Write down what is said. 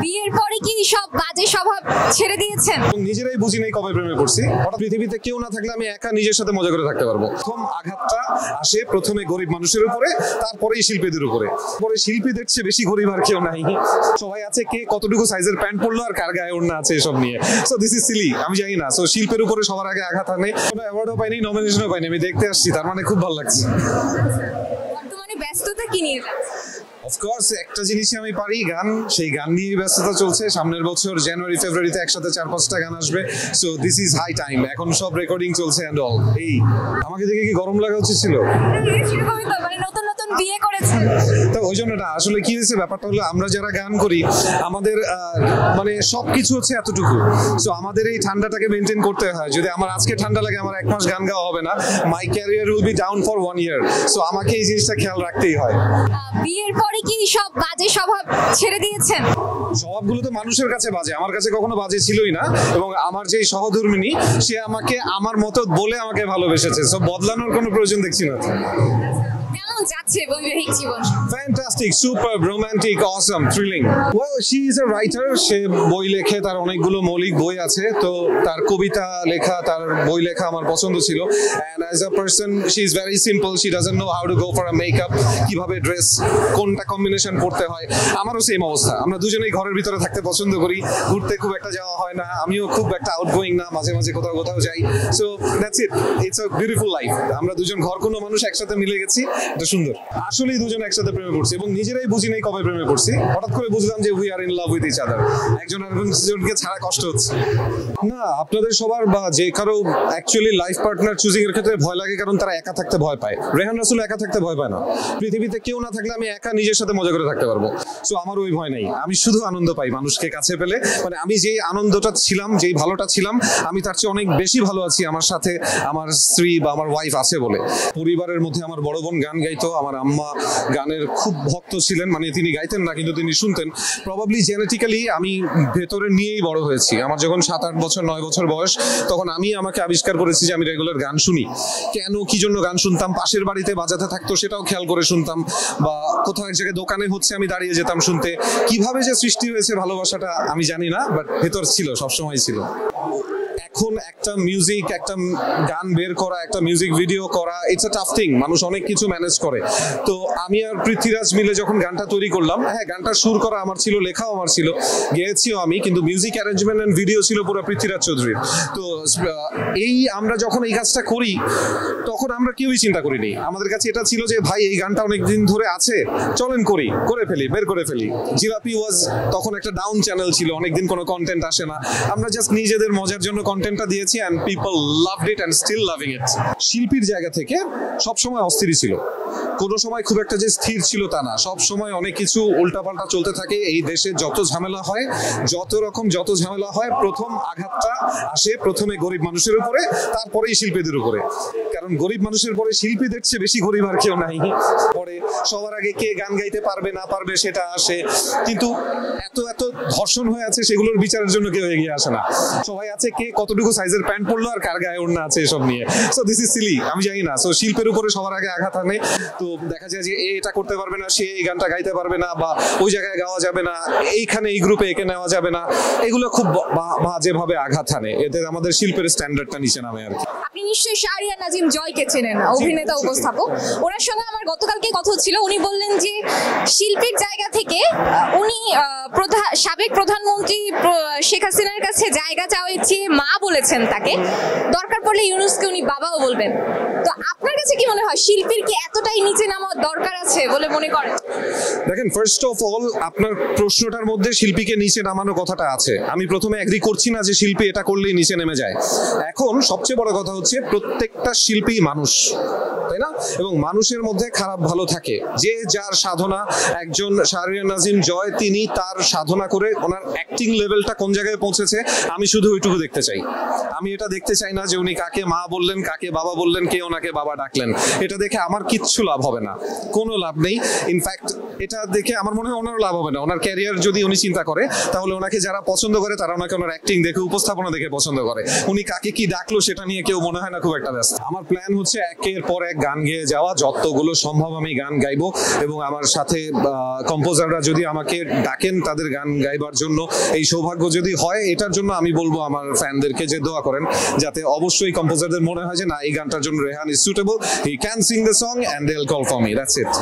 বিয়ের পরে কি সব বাজে স্বভাব ছেড়ে দিয়েছেন? নিজেরাই বুঝি নাই কবে প্রেমে পড়ছি। হঠাৎ পৃথিবীতে কেউ না থাকলে আমি একা নিজের সাথে মজা করে থাকতে পারবো। প্রথম আঘাতটা আসে প্রথমে গরিব মানুষের উপরে, তারপরেই শিল্পীদের উপরে। পরে শিল্পীদের চেয়ে বেশি গরিব আর কেউ নাই। সবাই আছে কে কতটুকু সাইজের প্যান্ট পরলো আর কার গায়ে ওড়না আছে এসব নিয়ে। সো দিস ইজ সিলি, আমি জানি না। সো শিল্পের উপরে সবার আগে আঘাত আনে। কোনো অ্যাওয়ার্ডও পাইনি, নমিনেশনও পাইনি, আমি দেখতে আসছি, তার মানে খুব ভালো লাগছে। বর্তমানে ব্যস্ততা কি নিয়ে? অফকোর্স একটা জিনিসই আমি পারি, গান। সেই গান নিয়ে ব্যস্ততা চলছে। সামনের বছর জানুয়ারি ফেব্রুয়ারিতে একসাথে 4-5টা গান আসবে। So this is high time. এখন সব রেকর্ডিং চলছে এন্ড অল। এই আমাকে দেখে কি গরম লাগা উচিত ছিল? সেরকমই তো, মানে নতুন নতুন বিয়ে করেছেন তো ওই জন্য না, আসলে কি হয়েছে ব্যাপারটা হলো, আমরা যারা গান করি আমাদের মানে সবকিছু হচ্ছে এতটুকু। সো আমাদের এই ঠান্ডাটাকে মেনটেন করতে হয়। যদি আমার আজকে ঠান্ডা লাগে, আমার 1 মাস গান গাওয়া হবে না। My career will be down for 1 year. So আমাকে এই জিনিসটা খেয়াল রাখতেই হয়। বিয়ের পরে কি সব বাজে স্বভাব ছেড়ে দিয়েছেন? স্বভাবগুলো তো মানুষের কাছে বাজে, আমার কাছে কখনো বাজে ছিলই না। এবং আমার যে সহধর্মিনী, সে আমাকে আমার মতো বলে আমাকে ভালোবেসেছে। সো বদলানোর কোনো প্রয়োজন দেখছি না। কেমন যাচ্ছে বৈবাহিক জীবন? Fantastic, superb, romantic, awesome, thrilling. Well, she is a writer. সে বই লেখে, তার অনেকগুলো মৌলিক বই আছে। তো তার কবিতা লেখা, তার বই লেখা আমার পছন্দ ছিল। And as a person, she is very simple. She doesn't know how to go for a makeup, কিভাবে ড্রেস, কোনটা কম্বিনেশন করতে হয়। আমারও সেম অবস্থা। আমরা দুজনেই ঘরের ভিতরে থাকতে পছন্দ করি, ঘুরতে খুব একটা যাওয়া হয় না। আমিও খুব একটা আউটগোয়িং না, মাঝে মাঝে কোথাও কোথাও যাই। So that's it, it's a beautiful life. আমরা দুজন ঘর কোনো মানুষ একসাথে মিলে গেছি, এটা সুন্দর। আসলেই দুজন একসাথে প্রেমে পড়ছি এবং নিজেরাই বুঝি নাই কবে প্রেমে পড়ছি। হঠাৎ করে বুঝলাম যে we are in love with each other. একজন আরেকজনকে ছাড়া কষ্ট হচ্ছে না। আপনাদের সবার বা যে কারো অ্যাকচুয়ালি লাইফ পার্টনার চুজিং এর ক্ষেত্রে ভয় লাগে, কারণ তারা একা থাকতে ভয় পায়। রেহান রাসূল একা থাকতে ভয় পায় না। পৃথিবীতে কেউ না থাকলে আমি একা নিজের সাথে মজা করে থাকতে পারবো। সো আমার ওই ভয় নাই। আমি শুধু আনন্দ পাই মানুষকে কাছে পেলে। মানে আমি যেই আনন্দটা ছিলাম, যেই ভালোটা ছিলাম, আমি তার চেয়ে অনেক বেশি ভালো আছি আমার সাথে আমার স্ত্রী বা আমার ওয়াইফ আছে বলে। পরিবারের মধ্যে আমার বড় বোন গান গাইতো, আমার আম্মা গানের খুব ভক্ত ছিলেন। মানে তিনি গাইতেন না, কিন্তু তিনি শুনতেন। প্রবাবলি জেনেটিক্যালি আমি ভেতরে নিয়েই বড় হয়েছি। আমার যখন 7-8 বছর 9 বছর বয়স, তখন আমি আমাকে আবিষ্কার করেছি যে আমি রেগুলার গান শুনি। কেন কি জন্য গান শুনতাম, পাশের বাড়িতে বাজাতে থাকতো সেটাও খেয়াল করে শুনতাম, বা কোথাও এক জায়গায় দোকানে হচ্ছে আমি দাঁড়িয়ে যেতাম শুনতে। কিভাবে যে সৃষ্টি হয়েছে ভালোবাসাটা আমি জানি না, বাট ভেতর ছিল, সবসময় ছিল। এখন একটা মিউজিক, একটা গান বের করা, একটা মিউজিক ভিডিও করা, ইটস আ টাফ থিং। মানুষ অনেক কিছু ম্যানেজ করে। তো আমি আর পৃথ্বীরাজ মিলে যখন গানটা তৈরি করলাম, হ্যাঁ গানটার সুর করা আমার ছিল, লেখাও আমার ছিল, গেয়েছিও আমি, কিন্তু মিউজিক অ্যারেঞ্জমেন্ট এন্ড ভিডিও ছিল পুরো পৃথ্বীরাজ চৌধুরীর। তো এই আমরা যখন এই কাজটা করি, তখন আমরা কেউই চিন্তা করিনি। আমাদের কাছে এটা ছিল যে ভাই এই গানটা অনেকদিন ধরে আছে, চলেন করি, করে ফেলি, বের করে ফেলি। জিলাপি ওয়াজ তখন একটা ডাউন চ্যানেল ছিল, অনেকদিন কোনো কন্টেন্ট আসে না। আমরা জাস্ট নিজেদের মজার জন্য কন্টেন্টটা দিয়েছি and people loved it and still loving it. শিল্পীর জায়গা থেকে সব সময় অস্থির ছিল, কোনো সময় খুব একটা যে স্থির ছিল তা না। সব সময় অনেক কিছু উল্টাপাল্টা চলতে থাকে। এই দেশে যত ঝামেলা হয়, যত ঝামেলা হয়, প্রথম আঘাতটা আসে প্রথমে গরিব মানুষের উপরে, তারপরেই শিল্পীদের উপরে। কারণ গরিব মানুষের পরে শিল্পীদের চেয়ে বেশি গরিব আর কেউ নাই। পরে সবার আগে কে গান গাইতে পারবে না পারবে সেটা আসে, কিন্তু এত এত ধর্ষণ হয়ে আছে, সেগুলোর বিচারের জন্য কেউ এগিয়ে আসে না। সবাই আছে কে কতটুকু সাইজের প্যান্ট পরলো আর কার গায়ে ওড়না আছে এসব নিয়ে। সো দিস ইজ সিলি, আমি জানি না। সো শিল্পের উপরে সবার আগে আঘাত আনে। তো দেখা যায় যে এটা করতে পারবে না, সে এই গানটা গাইতে পারবে না, বা ওই জায়গায় গাওয়া যাবে না, এইখানে এই গ্রুপে একে নেওয়া যাবে না। এগুলো খুব বাজেভাবে আঘাত আনে, এতে আমাদের শিল্পের স্ট্যান্ডার্ডটা নিচে নামে আর কি। আপনি নিশ্চয়ই শাহরিয়ার নাজিম জয়কে চেনেন, অভিনেতা উপস্থাপক। ওনার সঙ্গে আমার গতকালকে কথা হচ্ছিল। উনি বললেন যে শিল্পীর জায়গা থেকে উনি সাবেক প্রধানমন্ত্রী শেখ হাসিনার কাছে জায়গা চাওয়ার চেয়ে মা বলেছেন তাকে, দরকার পড়লে ইউনূসকে উনি বাবাও বলবেন। তো আপনার কাছে কি মনে হয়, শিল্পীর কি এতটাই নিচে নামা দরকার আছে বলে মনে করেন? দেখেন, ফার্স্ট অফ অল আপনার প্রশ্নটার মধ্যে শিল্পীকে নিচে নামানো কথাটা আছে। আমি প্রথমে এগ্রি করছি না যে শিল্পী এটা করলেই নিচে নেমে যায়। এখন সবচেয়ে বড় কথা হচ্ছে প্রত্যেকটা শিল্পী মানুষ, তাই না? এবং মানুষের মধ্যে খারাপ ভালো থাকে, যে যার সাধনা। একজন শাহরিয়ার নাজিম জয়, তিনি তার সাধনা করে ওনার অ্যাক্টিং লেভেলটা কোন জায়গায় পৌঁছেছে, আমি শুধু ওইটুকু দেখতে চাই। আমি এটা দেখতে চাই না যে উনি কাকে মা বললেন, কাকে বাবা বললেন, কে ওনাকে বাবা ডাকলেন। এটা দেখে আমার কিচ্ছু লাভ হবে না, কোনো লাভ নেই। ইনফ্যাক্ট এটা দেখে আমার মনে হয় ওনারও লাভ হবে না। ওনার ক্যারিয়ার যদি উনি চিন্তা করে তাহলে ওনাকে যারা পছন্দ করে তারা ওনাকে ওনার অ্যাক্টিং দেখে উপস্থাপনা দেখে পছন্দ করে। উনি কাকে কি ডাকলো সেটা নিয়ে কেউ মনে হয় না খুব একটা ব্যস্ত। আমার প্ল্যান হচ্ছে একের পর এক গান গেয়ে যাওয়া, যতগুলো সম্ভব আমি গান গাইবো এবং আমার সাথে কম্পোজাররা যদি আমাকে ডাকেন তাদের গান গাইবার জন্য, এই সৌভাগ্য যদি হয়, এটার জন্য আমি বলবো আমার ফ্যানদেরকে যে দোয়া করেন যাতে অবশ্যই কম্পোজারদের মনে হয় যে না, এই গানটার জন্য Rehan is suitable, he can sing the song and they will call for me, that's it.